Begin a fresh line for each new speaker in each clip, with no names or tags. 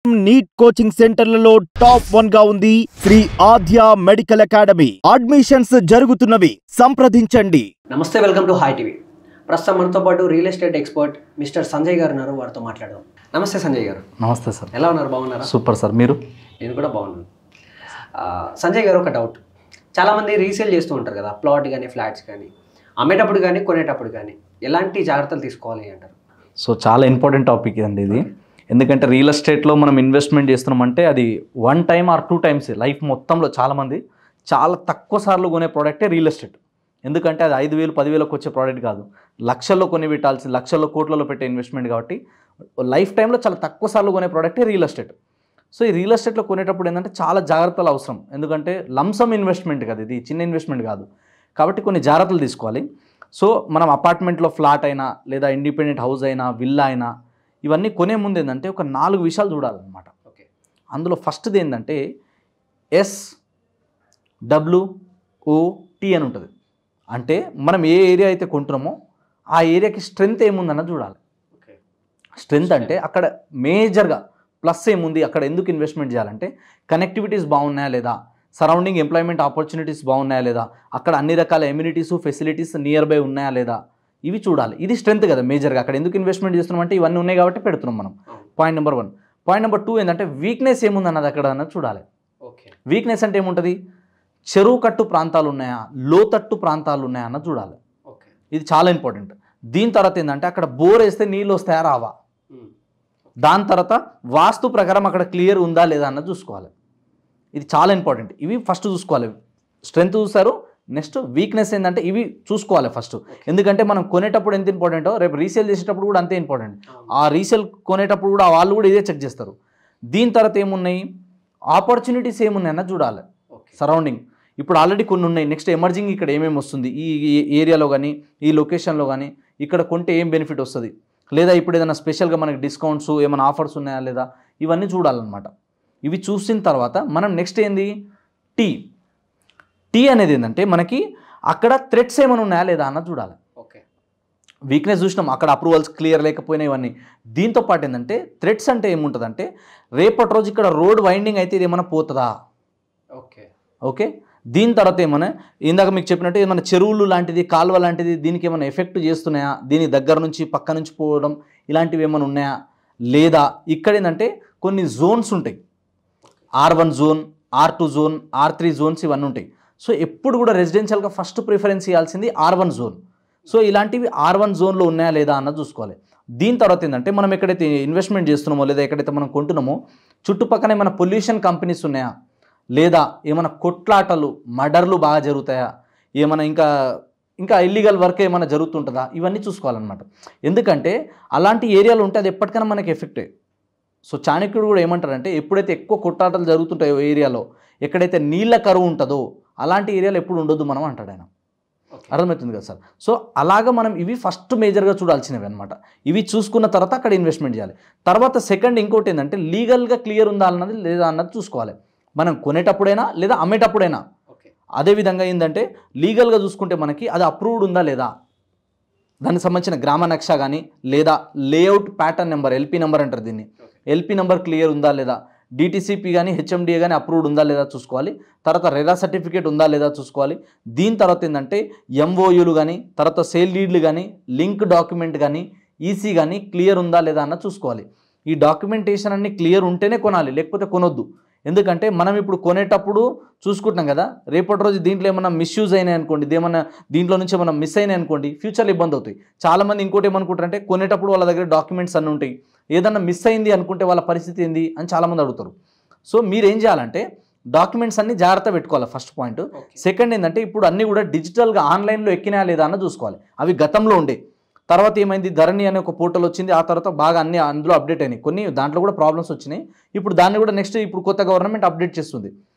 NEET coaching సెంటర్లలో top 1 గా ఉంది శ్రీ ఆద్య మెడికల్ అకాడమీ. అడ్మిషన్స్ జరుగుతున్నవి, సంప్రదించండి.
నమస్తే, వెల్కమ్ టు హాయ్ టీవీ. ప్రస్తుతం మనతో పాటు real estate expert mister Sanjay గారు ఉన్నారు. వారితో మాట్లాడదాం. నమస్తే సంజయ్ గారు.
నమస్తే సార్.
ఎలా ఉన్నారు? బాగున్నారా?
Super sir. మీరు?
నేను కూడా బాగున్నాను. సంజయ్ గారు, ఒక డౌట్. చాలామంది రీసేల్ చేస్తూ ఉంటారు కదా, ప్లాట్ కానీ ఫ్లాట్స్ కానీ, అమ్మేటప్పుడు కానీ కొనేటప్పుడు కానీ ఎలాంటి జాగ్రత్తలు తీసుకోవాలి అంటారు?
సో చాలా ఇంపార్టెంట్ టాపిక్ అండి ఇది. ఎందుకంటే రియల్ ఎస్టేట్లో మనం ఇన్వెస్ట్మెంట్ చేస్తున్నామంటే అది 1 టైం ఆర్ 2 టైమ్స్ లైఫ్ మొత్తంలో చాలామంది చాలా తక్కువ సార్లు కొనే ప్రోడక్టే రియల్ ఎస్టేట్. ఎందుకంటే అది 5,000 10,000కి వచ్చే ప్రోడక్ట్ కాదు, లక్షల్లో కొని పెట్టాల్సి, లక్షల్లో కోట్లలో పెట్టే ఇన్వెస్ట్మెంట్. కాబట్టి లైఫ్ టైంలో చాలా తక్కువ సార్లు కొనే ప్రోడక్టే రియల్ ఎస్టేట్. సో ఈ రియల్ ఎస్టేట్లో కొనేటప్పుడు ఏంటంటే చాలా జాగ్రత్తలు అవసరం. ఎందుకంటే లంసమ్ ఇన్వెస్ట్మెంట్ కదా, ఇది చిన్న ఇన్వెస్ట్మెంట్ కాదు. కాబట్టి కొన్ని జాగ్రత్తలు తీసుకోవాలి. సో మనం అపార్ట్మెంట్లో ఫ్లాట్ అయినా, లేదా ఇండిపెండెంట్ హౌస్ అయినా, విల్లా అయినా, ఇవన్నీ కొనే ముందు ఏంటంటే ఒక 4 విషయాలు చూడాలన్నమాట. ఓకే, అందులో ఫస్ట్ది ఏంటంటే SWOT అని ఉంటుంది. అంటే మనం ఏ ఏరియా అయితే కొంటున్నామో ఆ ఏరియాకి స్ట్రెంగ్త్ ఏముందన్నది చూడాలి. స్ట్రెంగ్త్ అంటే అక్కడ మేజర్గా ప్లస్ ఏముంది, అక్కడ ఎందుకు ఇన్వెస్ట్మెంట్ చేయాలంటే కనెక్టివిటీస్ బాగున్నాయా లేదా, సరౌండింగ్ ఎంప్లాయ్మెంట్ ఆపర్చునిటీస్ బాగున్నాయా లేదా, అక్కడ అన్ని రకాల ఎమ్యూనిటీస్ ఫెసిలిటీస్ నియర్ బై ఉన్నాయా లేదా, ఇవి చూడాలి. ఇది స్ట్రెంత్ కదా మేజర్గా. అక్కడ ఎందుకు ఇన్వెస్ట్మెంట్ చేస్తున్నాం అంటే ఇవన్నీ ఉన్నాయి కాబట్టి పెడుతున్నాం మనం. Point number 1. పాయింట్ నెంబర్ 2 ఏంటంటే వీక్నెస్ ఏముంది అన్నది అక్కడ అన్నది చూడాలి. వీక్నెస్ అంటే ఏముంటుంది, చెరువు కట్టు ప్రాంతాలు ఉన్నాయా, లోతట్టు ప్రాంతాలు ఉన్నాయా అన్నది చూడాలి. ఇది చాలా ఇంపార్టెంట్. దీని తర్వాత ఏంటంటే అక్కడ బోర్ వేస్తే నీళ్ళు వస్తాయా రావా. దాని తర్వాత వాస్తు ప్రకారం అక్కడ క్లియర్ ఉందా లేదా అన్నది చూసుకోవాలి. ఇది చాలా ఇంపార్టెంట్. ఇవి ఫస్ట్ చూసుకోవాలి. స్ట్రెంత్ చూస్తారు, నెక్స్ట్ వీక్నెస్ ఏంటంటే ఇవి చూసుకోవాలి ఫస్ట్. ఎందుకంటే మనం కొనేటప్పుడు ఎంత ఇంపార్టెంటో రేపు రీసేల్ చేసేటప్పుడు కూడా అంతే ఇంపార్టెంట్. ఆ రీసేల్ కొనేటప్పుడు కూడా వాళ్ళు కూడా ఇదే చెక్ చేస్తారు. దీని తర్వాత ఏమున్నాయి, ఆపర్చునిటీస్ ఏమున్నాయి అన్నది చూడాలి. సరౌండింగ్ ఇప్పుడు ఆల్రెడీ కొన్ని ఉన్నాయి, నెక్స్ట్ ఎమర్జింగ్ ఇక్కడ ఏమేమి వస్తుంది, ఈ ఏరియాలో కానీ ఈ లొకేషన్లో కానీ ఇక్కడ కొంటే ఏం బెనిఫిట్ వస్తుంది, లేదా ఇప్పుడు ఏదైనా స్పెషల్గా మనకి డిస్కౌంట్స్ ఏమైనా ఆఫర్స్ ఉన్నాయా లేదా, ఇవన్నీ చూడాలన్నమాట. ఇవి చూసిన తర్వాత మనం నెక్స్ట్ ఏంది, టీ అనేది ఏంటంటే మనకి అక్కడ థ్రెట్స్ ఏమైనా ఉన్నాయా లేదా అన్నది చూడాలి. ఓకే, వీక్నెస్ చూసినాం, అక్కడ అప్రూవల్స్ క్లియర్ లేకపోయినా ఇవన్నీ. దీంతో పాటు ఏంటంటే థ్రెట్స్ అంటే ఏముంటుందంటే రేపటి రోజు ఇక్కడ రోడ్ వైండింగ్ అయితే ఇది ఏమైనా పోతుందా. ఓకే ఓకే దీని తర్వాత ఏమైనా ఇందాక మీకు చెప్పినట్టు ఏమైనా చెరువులు లాంటిది, కాలువ లాంటిది దీనికి ఏమైనా ఎఫెక్ట్ చేస్తున్నాయా, దీని దగ్గర నుంచి పక్క నుంచి పోవడం ఇలాంటివి ఏమైనా ఉన్నాయా లేదా. ఇక్కడ ఏంటంటే కొన్ని జోన్స్ ఉంటాయి, R1 zone, R2 zone, R3 Jones ఇవన్నీ ఉంటాయి. సో ఎప్పుడు కూడా రెసిడెన్షియల్గా ఫస్ట్ ప్రిఫరెన్స్ ఇవ్వాల్సింది R1 జోన్. సో ఇలాంటివి R1 జోన్లో ఉన్నాయా లేదా అన్నది చూసుకోవాలి. దీని తర్వాత ఏంటంటే మనం ఎక్కడైతే ఇన్వెస్ట్మెంట్ చేస్తున్నామో లేదా ఎక్కడైతే మనం కొంటున్నామో చుట్టుపక్కల ఏమైనా పొల్యూషన్ కంపెనీస్ ఉన్నాయా, లేదా ఏమైనా కొట్లాటలు మర్డర్లు బాగా జరుగుతాయా, ఏమైనా ఇంకా ఇల్లీగల్ వర్క్ ఏమైనా జరుగుతుంటుందా, ఇవన్నీ చూసుకోవాలన్నమాట. ఎందుకంటే అలాంటి ఏరియాలు ఉంటే అది ఎప్పటికైనా మనకి ఎఫెక్టే. సో చాణక్యుడు కూడా ఏమంటారంటే ఎప్పుడైతే ఎక్కువ కొట్లాటలు జరుగుతుంటాయో ఏరియాలో, ఎక్కడైతే నీళ్ళ కరువు ఉంటుందో అలాంటి ఏరియాలో ఎప్పుడు ఉండొద్దు మనం అంటాడు ఆయన. అర్థమవుతుంది కదా సార్. సో అలాగా మనం ఇవి ఫస్ట్ మేజర్గా చూడాల్సినవి అనమాట. ఇవి చూసుకున్న తర్వాత అక్కడ ఇన్వెస్ట్మెంట్ చేయాలి. తర్వాత సెకండ్ ఇంకోటి ఏంటంటే లీగల్గా క్లియర్ ఉందా అన్నది లేదా అన్నది చూసుకోవాలి. మనం కొనేటప్పుడైనా లేదా అమ్మేటప్పుడైనా. అదేవిధంగా ఏంటంటే లీగల్గా చూసుకుంటే మనకి అది అప్రూవ్డ్ ఉందా లేదా, దానికి సంబంధించిన గ్రామ నక్ష కానీ లేదా layout pattern number, LP number అంటారు దీన్ని, LP నెంబర్ క్లియర్ ఉందా లేదా, DTCP కానీ HMDA కానీ అప్రూవ్డ్ ఉందా లేదా చూసుకోవాలి. తర్వాత రెరా సర్టిఫికేట్ ఉందా లేదా చూసుకోవాలి. దీని తర్వాత ఏంటంటే MOUలు కానీ, తర్వాత సేల్ డీడ్లు కానీ, లింక్ డాక్యుమెంట్ కానీ, EC కానీ క్లియర్ ఉందా లేదా అన్న చూసుకోవాలి. ఈ డాక్యుమెంటేషన్ అన్ని క్లియర్ ఉంటేనే కొనాలి, లేకపోతే కొనొద్దు. ఎందుకంటే మనం ఇప్పుడు కొనేటప్పుడు చూసుకుంటున్నాం కదా, రేపటి రోజు దీంట్లో ఏమైనా మిస్యూజ్ అయినాయి అనుకోండి, ఇదేమన్నా దీంట్లో నుంచి ఏమైనా మిస్ అయినాయి అనుకోండి, ఫ్యూచర్లో ఇబ్బంది అవుతాయి. చాలామంది ఇంకోటి ఏమనుకుంటారంటే కొనేటప్పుడు వాళ్ళ దగ్గర డాక్యుమెంట్స్ అన్నీ ఉంటాయి, ఏదన్నా మిస్ అయింది అనుకుంటే వాళ్ళ పరిస్థితి ఏంది అని చాలామంది అడుగుతారు. సో మీరు ఏం చేయాలంటే డాక్యుమెంట్స్ అన్ని జాగ్రత్త పెట్టుకోవాలి, ఫస్ట్ పాయింట్. సెకండ్ ఏంటంటే ఇప్పుడు అన్నీ కూడా డిజిటల్గా ఆన్లైన్లో ఎక్కినా లేదా అన్న చూసుకోవాలి. అవి గతంలో ఉండే, తర్వాత ఏమైంది ధరణి అనే ఒక పోర్టల్ వచ్చింది, ఆ తర్వాత బాగా అన్ని అందులో అప్డేట్ అయినాయి. కొన్ని దాంట్లో కూడా ప్రాబ్లమ్స్ వచ్చినాయి. ఇప్పుడు దాన్ని కూడా నెక్స్ట్ ఇప్పుడు కొత్త గవర్నమెంట్ అప్డేట్ చేస్తుంది.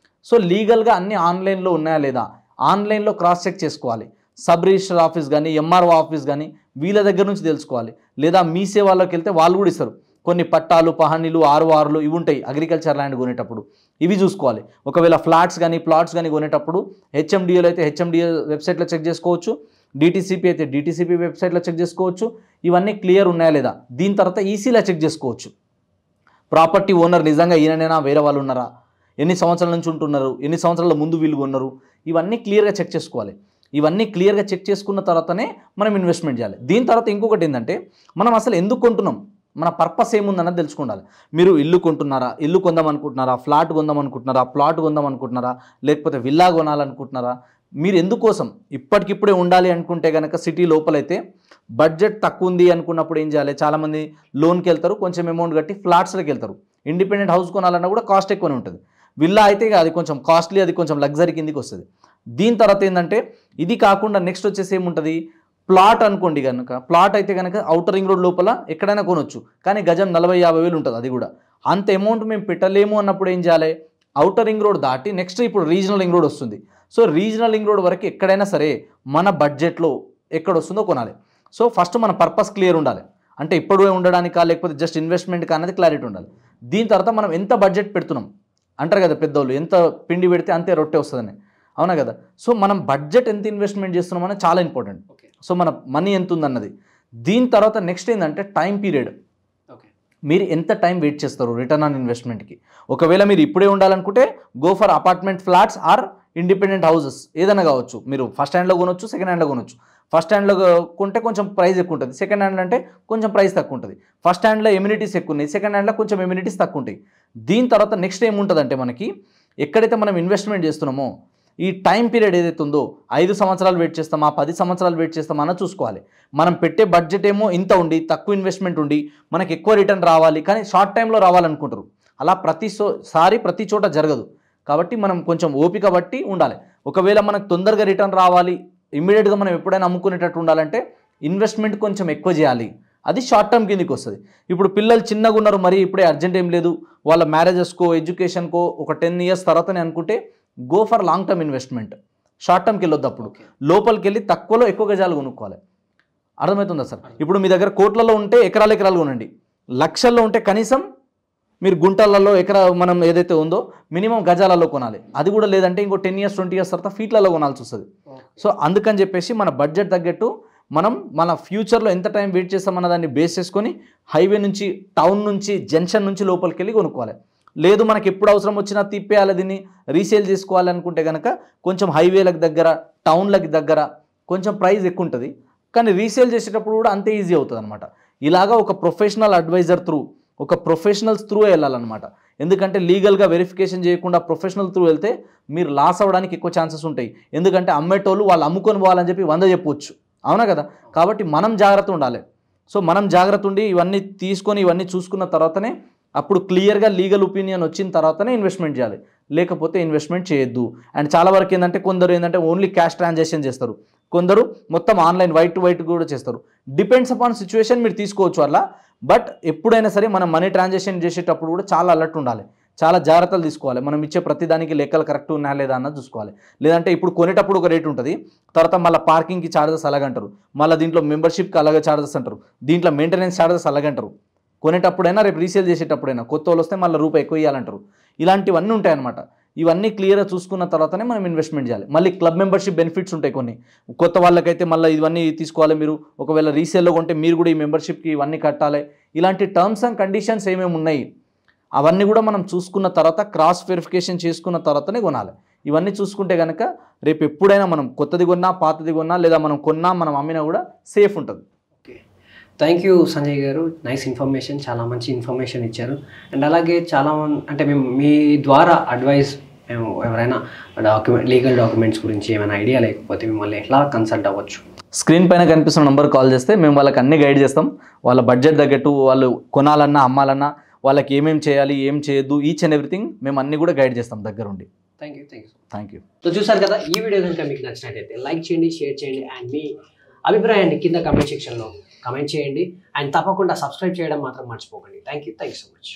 సో లీగల్గా అన్ని ఆన్లైన్లో ఉన్నాయా లేదా ఆన్లైన్లో క్రాస్ చెక్ చేసుకోవాలి. సబ్ రిజిస్టర్ ఆఫీస్ కానీ MRO ఆఫీస్ కానీ వీళ్ళ దగ్గర నుంచి తెలుసుకోవాలి. లేదా మీ సేవలోకి వెళ్తే వాళ్ళు కూడా ఇస్తారు. కొన్ని పట్టాలు, పహానీలు, RORలు ఇవి ఉంటాయి అగ్రికల్చర్ ల్యాండ్ కొనేటప్పుడు, ఇవి చూసుకోవాలి. ఒకవేళ ఫ్లాట్స్ కానీ ప్లాట్స్ కానీ కొనేటప్పుడు HMDAలో అయితే HMDA వెబ్సైట్లో చెక్ చేసుకోవచ్చు, DTCP అయితే DTCP వెబ్సైట్లో చెక్ చేసుకోవచ్చు. ఇవన్నీ క్లియర్ ఉన్నాయా లేదా. దీని తర్వాత ఈసీలో చెక్ చేసుకోవచ్చు. ప్రాపర్టీ ఓనర్ నిజంగా ఈయననేనా వేరే వాళ్ళు ఉన్నారా, ఎన్ని సంవత్సరాల నుంచి ఉంటున్నారు, ఎన్ని సంవత్సరాల ముందు వీళ్ళు ఉన్నారు, ఇవన్నీ క్లియర్గా చెక్ చేసుకోవాలి. ఇవన్నీ క్లియర్గా చెక్ చేసుకున్న తర్వాతనే మనం ఇన్వెస్ట్మెంట్ చేయాలి. దీని తర్వాత ఇంకొకటి ఏంటంటే మనం అసలు ఎందుకు కొంటున్నాం, మన పర్పస్ ఏముందన్నది తెలుసుకోవాలి. మీరు ఇల్లు కొంటున్నారా, ఇల్లు కొందాం అనుకుంటున్నారా, ఫ్లాట్ కొందాం అనుకుంటున్నారా, ప్లాట్ కొందాం అనుకుంటున్నారా, లేకపోతే విల్లా కొనాలనుకుంటున్నారా, మీరు ఎందుకోసం ఇప్పటికిప్పుడే ఉండాలి అనుకుంటే కనుక సిటీ లోపలైతే బడ్జెట్ తక్కువ ఉంది అనుకున్నప్పుడు ఏం చేయాలి, చాలామంది లోన్కి వెళ్తారు, కొంచెం అమౌంట్ కట్టి ఫ్లాట్స్లోకి వెళ్తారు. ఇండిపెండెంట్ హౌస్ కొనాలన్నా కూడా కాస్ట్ ఎక్కువనే ఉంటుంది. విల్లా అయితే అది కొంచెం కాస్ట్లీ, అది కొంచెం లగ్జరీ కిందికి వస్తుంది. దీని తర్వాత ఏంటంటే ఇది కాకుండా నెక్స్ట్ వచ్చేసి ఏముంటుంది, ప్లాట్ అనుకోండి కనుక, ప్లాట్ అయితే కనుక అవుటర్ రింగ్ రోడ్ లోపల ఎక్కడైనా కొనొచ్చు, కానీ గజం 40-50 వేలు ఉంటుంది. అది కూడా అంత అమౌంట్ మేము పెట్టలేము అన్నప్పుడు ఏం చేయాలి, అవుటర్ రింగ్ రోడ్ దాటి నెక్స్ట్ ఇప్పుడు రీజనల్ రింగ్ రోడ్ వస్తుంది. సో రీజనల్ రింగ్ రోడ్ వరకు ఎక్కడైనా సరే మన బడ్జెట్లో ఎక్కడ వస్తుందో కొనాలి. సో ఫస్ట్ మన పర్పస్ క్లియర్ ఉండాలి, అంటే ఇప్పుడు ఉండడానికా లేకపోతే జస్ట్ ఇన్వెస్ట్మెంట్ అనేది క్లారిటీ ఉండాలి. దీని తర్వాత మనం ఎంత బడ్జెట్ పెడుతున్నాం అంటారు కదా పెద్దోళ్ళు, ఎంత పిండి పెడితే అంతే రొట్టె వస్తుందని, అవునా కదా. సో మనం బడ్జెట్ ఎంత ఇన్వెస్ట్మెంట్ చేస్తున్నాం అనేది చాలా ఇంపార్టెంట్. సో మన మనీ ఎంత ఉందన్నది. దీని తర్వాత నెక్స్ట్ ఏంటంటే టైం పీరియడ్. మీరు ఎంత టైం వెయిట్ చేస్తారు రిటర్న్ ఆన్ ఇన్వెస్ట్మెంట్కి. ఒకవేళ మీరు ఇప్పుడే ఉండాలనుకుంటే go for apartment flats or independent houses ఏదైనా కావచ్చు. మీరు ఫస్ట్ హ్యాండ్లో కొనొచ్చు, సెకండ్ హ్యాండ్లో కొనొచ్చు. ఫస్ట్ హ్యాండ్లో కొంటే కొంచెం ప్రైస్ ఎక్కువ ఉంటుంది, సెకండ్ హ్యాండ్ అంటే కొంచెం ప్రైస్ తక్కువ ఉంటుంది. ఫస్ట్ హ్యాండ్లో ఎమ్యూనిటీస్ ఎక్కువ ఉన్నాయి, సెకండ్ హ్యాండ్లో కొంచెం ఎమ్యూనిటీస్ తక్కువ ఉంటాయి. దీని తర్వాత నెక్స్ట్ ఏముంటుందంటే మనకి ఎక్కడైతే మనం ఇన్వెస్ట్మెంట్ చేస్తున్నామో ఈ టైం పీరియడ్ ఏదైతే ఉందో 5 సంవత్సరాలు వెయిట్ చేస్తామా, 10 సంవత్సరాలు వెయిట్ చేస్తామా అన్న చూసుకోవాలి. మనం పెట్టే బడ్జెట్ ఏమో ఇంత ఉండి, తక్కువ ఇన్వెస్ట్మెంట్ ఉండి మనకి ఎక్కువ రిటర్న్ రావాలి, కానీ షార్ట్ టైంలో రావాలనుకుంటారు. అలా ప్రతి చోట జరగదు. కాబట్టి మనం కొంచెం ఓపిక బట్టి ఉండాలి. ఒకవేళ మనకు తొందరగా రిటర్న్ రావాలి, ఇమ్మీడియట్గా మనం ఎప్పుడైనా అమ్ముకునేటట్టు ఉండాలంటే ఇన్వెస్ట్మెంట్ కొంచెం ఎక్కువ చేయాలి. అది షార్ట్ టర్మ్ కిందకి వస్తుంది. ఇప్పుడు పిల్లలు చిన్నగా ఉన్నారు, మరి ఇప్పుడే అర్జెంట్ ఏం లేదు, వాళ్ళ మ్యారేజెస్కో ఎడ్యుకేషన్కో ఒక 10 ఇయర్స్ తర్వాతనే అనుకుంటే go for long term investment. Short టర్మ్కి వెళ్ళొద్దు. అప్పుడు లోపలికి వెళ్ళి తక్కువలో ఎక్కువ గజాలు కొనుక్కోవాలి. అర్థమవుతుందా సార్? ఇప్పుడు మీ దగ్గర కోట్లలో ఉంటే ఎకరాలు కొనండి, లక్షల్లో ఉంటే కనీసం మీరు గుంటలలో మనం ఏదైతే ఉందో మినిమం గజాలలో కొనాలి. అది కూడా లేదంటే ఇంకో 10 ఇయర్స్ 20 ఇయర్స్ తర్వాత ఫీట్లలో కొనాల్సి వస్తుంది. సో అందుకని చెప్పేసి మన బడ్జెట్ తగ్గట్టు మనం మన ఫ్యూచర్లో ఎంత టైం వెయిట్ చేస్తామన్న దాన్ని బేస్ చేసుకొని హైవే నుంచి, టౌన్ నుంచి, జంక్షన్ నుంచి లోపలికి వెళ్ళి కొనుక్కోవాలి. లేదు మనకి ఎప్పుడు అవసరం వచ్చినా తిప్పేయాలి, దీన్ని రీసేల్ చేసుకోవాలి అనుకుంటే కనుక కొంచెం హైవేలకు దగ్గర, టౌన్లకి దగ్గర కొంచెం ప్రైస్ ఎక్కువ ఉంటుంది, కానీ రీసేల్ చేసేటప్పుడు కూడా అంతే ఈజీ అవుతుంది అనమాట. ఇలాగా ఒక ప్రొఫెషనల్ అడ్వైజర్ త్రూ, ఒక ప్రొఫెషనల్స్ త్రూ వెళ్ళాలన్నమాట. ఎందుకంటే లీగల్గా వెరిఫికేషన్ చేయకుండా ప్రొఫెషనల్ త్రూ వెళ్తే మీరు లాస్ అవ్వడానికి ఎక్కువ ఛాన్సెస్ ఉంటాయి. ఎందుకంటే అమ్మేటోళ్ళు వాళ్ళు అమ్ముకొని పోవాలని చెప్పి 100 చెప్పవచ్చు, అవునా కదా. కాబట్టి మనం జాగ్రత్త ఉండాలి. సో మనం జాగ్రత్త ఉండి ఇవన్నీ తీసుకొని ఇవన్నీ చూసుకున్న తర్వాతనే అప్పుడు క్లియర్గా లీగల్ ఒపీనియన్ వచ్చిన తర్వాతనే ఇన్వెస్ట్మెంట్ చేయాలి, లేకపోతే ఇన్వెస్ట్మెంట్ చేయొద్దు. అండ్ చాలా వరకు ఏంటంటే కొందరు ఏంటంటే ఓన్లీ క్యాష్ ట్రాన్సాక్షన్ చేస్తారు, కొందరు మొత్తం ఆన్లైన్ వైట్ టు వైట్ కూడా చేస్తారు. డిపెండ్స్ అపాన్ సిచ్యువేషన్ మీరు తీసుకోవచ్చు అలా. బట్ ఎప్పుడైనా సరే మనం మనీ ట్రాన్సాక్షన్ చేసేటప్పుడు కూడా చాలా అలర్ట్ ఉండాలి, చాలా జాగ్రత్తలు తీసుకోవాలి. మనం ఇచ్చే ప్రతిదానికి లెక్కలు కరెక్ట్ ఉన్నాయా లేదా అన్నది చూసుకోవాలి. లేదంటే ఇప్పుడు కొనేటప్పుడు ఒక రేట్ ఉంటుంది, తర్వాత మళ్ళీ పార్కింగ్కి ఛార్జెస్ అలాగంటారు, మళ్ళీ దీంట్లో మెంబర్షిప్కి అలాగే ఛార్జెస్ అంటారు, దీంట్లో మెయింటెనెన్స్ ఛార్జెస్ అలాగంటారు. కొనేటప్పుడైనా రేపు రీసేల్ చేసేటప్పుడైనా కొత్త వాళ్ళు వస్తే మళ్ళీ రూపాయి ఎక్కువ ఇవ్వాలంటారు. ఇలాంటివన్నీ ఉంటాయన్నమాట. ఇవన్నీ క్లియర్గా చూసుకున్న తర్వాతనే మనం ఇన్వెస్ట్మెంట్ చేయాలి. మళ్ళీ క్లబ్ మెంబర్షిప్ బెనిఫిట్స్ ఉంటాయి కొన్ని, కొత్త వాళ్ళకైతే మళ్ళీ ఇవన్నీ తీసుకోవాలి. మీరు ఒకవేళ రీసేల్లో కొంటే మీరు కూడా ఈ మెంబర్షిప్కి ఇవన్నీ కట్టాలి. ఇలాంటి టర్మ్స్ అండ్ కండిషన్స్ ఏమేమి ఉన్నాయి అవన్నీ కూడా మనం చూసుకున్న తర్వాత క్రాస్ వెరిఫికేషన్ చేసుకున్న తర్వాతనే కొనాలి. ఇవన్నీ చూసుకుంటే కనుక రేపు ఎప్పుడైనా మనం కొత్తది కొన్నా, పాతది కొన్నా, లేదా మనం కొన్నా, మనం అమ్మినా కూడా సేఫ్ ఉంటుంది.
ఓకే, థ్యాంక్ యూ సంజయ్ గారు. నైస్ ఇన్ఫర్మేషన్, చాలా మంచి ఇన్ఫర్మేషన్ ఇచ్చారు. అండ్ అలాగే చాలా అంటే మేము మీ ద్వారా అడ్వైస్, మేము ఎవరైనా లీగల్ డాక్యుమెంట్స్ గురించి ఏమైనా ఐడియా లేకపోతే మిమ్మల్ని ఎట్లా కన్సల్ట్ అవ్వచ్చు?
స్క్రీన్ పైన కనిపిస్తున్న నెంబర్ కాల్ చేస్తే మేము వాళ్ళకి అన్ని గైడ్ చేస్తాం. వాళ్ళ బడ్జెట్ తగ్గట్టు వాళ్ళు కొనాలన్నా, అమ్మాలన్నా, వాళ్ళకి ఏమేమి చేయాలి, ఏం చేయొద్దు, ఈచ్ అండ్ ఎవ్రీథింగ్ మేము అన్ని కూడా గైడ్ చేస్తాం దగ్గరుండి. Thank you.
సో చూసారు కదా, ఈ వీడియో కనుక మీకు నచ్చినట్టయితే లైక్ చేయండి, షేర్ చేయండి, అండ్ మీ అభిప్రాయాన్ని కింద కమెంట్ సెక్షన్లో కమెంట్ చేయండి. అండ్ తప్పకుండా సబ్స్క్రైబ్ చేయడం మాత్రం మర్చిపోకండి. Thank you so much.